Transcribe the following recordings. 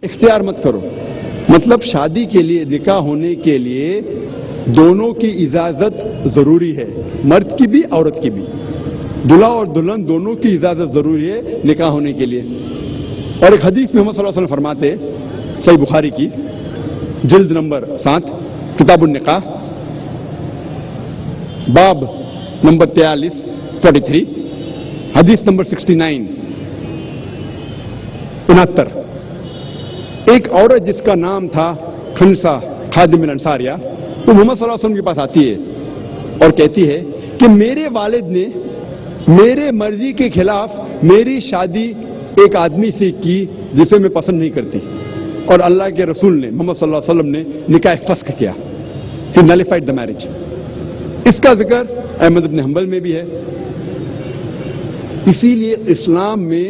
اختیار مت کرو، مطلب شادی کے لیے، نکاح ہونے کے لیے دونوں کی اجازت ضروری ہے، مرد کی بھی عورت کی بھی، دلہا اور دلہن دونوں کی اجازت ضروری ہے نکاح ہونے کے لیے۔ اور ایک حدیث میں محمد صلی اللہ علیہ وسلم فرماتے، صحیح بخاری کی جلد نمبر 7 کتاب النکاح باب نمبر 43 حدیث نمبر 69 69، ایک عورت جس کا نام تھا خنسہ خادم الانصاریہ، وہ محمد صلی اللہ علیہ وسلم کے پاس آتی ہے اور کہتی ہے کہ میرے والد نے میرے مرضی کے خلاف میری شادی ایک آدمی سے کی جسے میں پسند نہیں کرتی، اور اللہ کے رسول نے محمد صلی اللہ علیہ وسلم نے نکاح فسخ کیا، he nullified the marriage۔ اس کا ذکر احمد بن حنبل میں بھی ہے۔ اسی لیے اسلام میں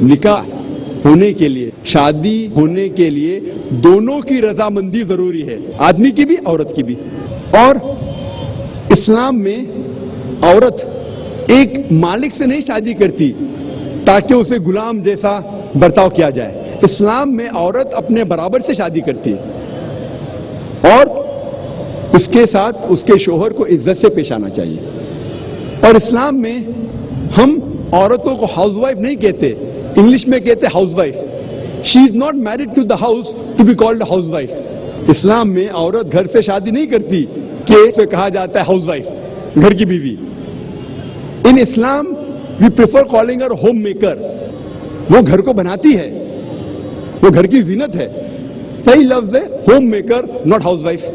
نکاح ہونے کے لیے، شادی ہونے کے لیے دونوں کی رضامندی ضروری ہے، آدمی کی بھی عورت کی بھی۔ اور اسلام میں عورت ایک مالک سے نہیں شادی کرتی تاکہ اسے غلام جیسا برتاؤ کیا جائے، اسلام میں عورت اپنے برابر سے شادی کرتی ہے اور اس کے ساتھ اس کے شوہر کو عزت سے پیش آنا چاہیے۔ اور اسلام میں ہم عورتوں کو ہاؤس وائف نہیں کہتے، انگلش میں کہتے housewife, she is not married to the house to be called housewife. اسلام میں عورت گھر سے شادی نہیں کرتی کہ اسے کہا جاتا ہے ہاؤس وائف، گھر کی بیوی۔ In Islam we prefer calling her homemaker, وہ گھر کو بناتی ہے، وہ گھر کی زینت ہے، صحیح لفظ ہے home maker not house wife.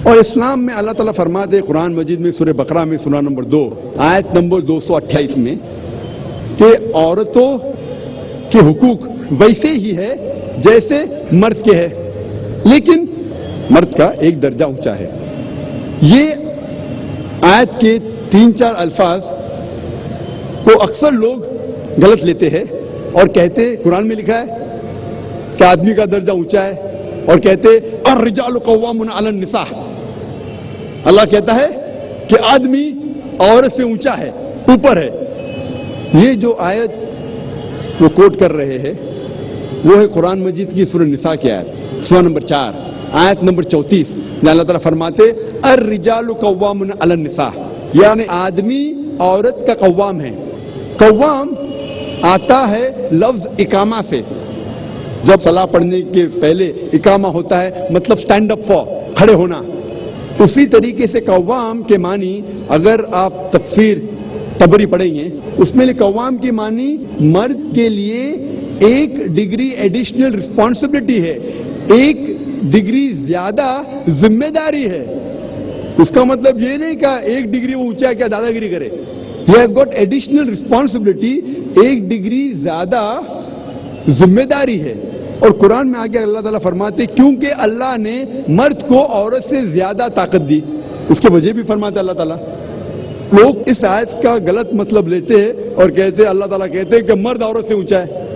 اور اسلام میں اللہ تعالیٰ فرماتے ہیں قرآن مجید میں سورہ بقرہ میں سورہ نمبر 2 آیت نمبر 228 میں کہ عورتوں کے حقوق ویسے ہی ہے جیسے مرد کے ہے، لیکن مرد کا ایک درجہ اونچا ہے۔ یہ آیت کے 3-4 الفاظ کو اکثر لوگ غلط لیتے ہیں اور کہتے قرآن میں لکھا ہے کہ آدمی کا درجہ اونچا ہے، اور کہتے الرجال قوامون علی النساء، اللہ کہتا ہے کہ آدمی عورت سے اونچا ہے، اوپر ہے۔ یہ جو آیت وہ کوٹ کر رہے ہیں وہ ہے قرآن مجید کی سورہ نساء کی آیت، سورہ نمبر 4 آیت نمبر 34 میں اللہ تعالیٰ فرماتے الرجال قوامون علی النساء، یعنی آدمی عورت کا قوام ہے۔ قوام آتا ہے لفظ اقامہ سے، جب صلاح پڑھنے کے پہلے اقامہ ہوتا ہے مطلب سٹینڈ اپ فار، کھڑے ہونا۔ اسی طریقے سے قوام کے معنی اگر آپ تفسیر طبری پڑھیں گے اس میں قوام کی معنی مرد کے لیے ایک ڈگری ایڈیشنل رسپانسبلٹی ہے، ایک ڈگری زیادہ ذمہ داری ہے۔ اس کا مطلب یہ نہیں کہ ایک ڈگری وہ اونچا کیا دادا گیری کرے، he has got additional responsibility، ایک ڈگری زیادہ ذمہ داری ہے۔ اور قرآن میں آگے اللہ تعالیٰ فرماتے کیونکہ اللہ نے مرد کو عورت سے زیادہ طاقت دی، اس کے وجہ بھی فرماتے اللہ تعالیٰ۔ لوگ اس آیت کا غلط مطلب لیتے ہیں اور کہتے ہیں اللہ تعالیٰ کہتے ہیں کہ مرد عورت سے اونچا ہے،